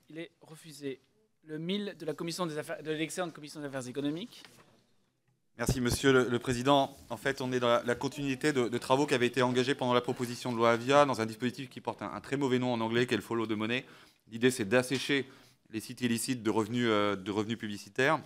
Il est refusé. Le 1000 de la commission des affaires, de l'excellente commission des affaires économiques. Merci Monsieur le Président. En fait, on est dans la continuité de travaux qui avaient été engagés pendant la proposition de loi Avia dans un dispositif qui porte un très mauvais nom en anglais, qui est le follow the money. L'idée, c'est d'assécher les sites illicites de revenus publicitaires.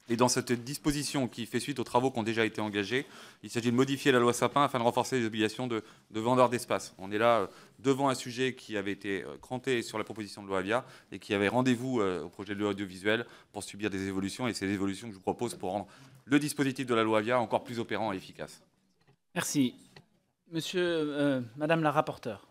Et dans cette disposition qui fait suite aux travaux qui ont déjà été engagés, il s'agit de modifier la loi Sapin afin de renforcer les obligations de vendeurs d'espace. On est là devant un sujet qui avait été cranté sur la proposition de loi Avia et qui avait rendez-vous au projet de loi audiovisuel pour subir des évolutions. Et c'est les évolutions que je vous propose pour rendre le dispositif de la loi Avia encore plus opérant et efficace. Merci. Madame la rapporteure.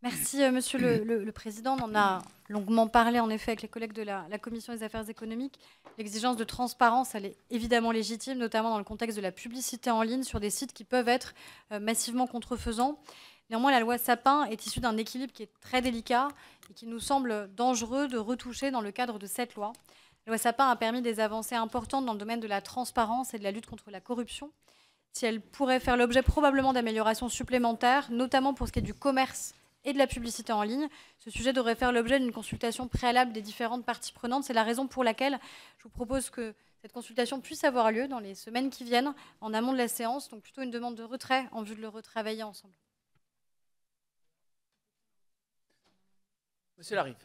Merci, Monsieur le Président. On en a longuement parlé, en effet, avec les collègues de la Commission des affaires économiques. L'exigence de transparence, elle est évidemment légitime, notamment dans le contexte de la publicité en ligne sur des sites qui peuvent être massivement contrefaisants. Néanmoins, la loi Sapin est issue d'un équilibre qui est très délicat et qui nous semble dangereux de retoucher dans le cadre de cette loi. La loi Sapin a permis des avancées importantes dans le domaine de la transparence et de la lutte contre la corruption. Si elle pourrait faire l'objet probablement d'améliorations supplémentaires, notamment pour ce qui est du commerce et de la publicité en ligne, ce sujet devrait faire l'objet d'une consultation préalable des différentes parties prenantes. C'est la raison pour laquelle je vous propose que cette consultation puisse avoir lieu dans les semaines qui viennent, en amont de la séance, donc plutôt une demande de retrait en vue de le retravailler ensemble. Monsieur Larive.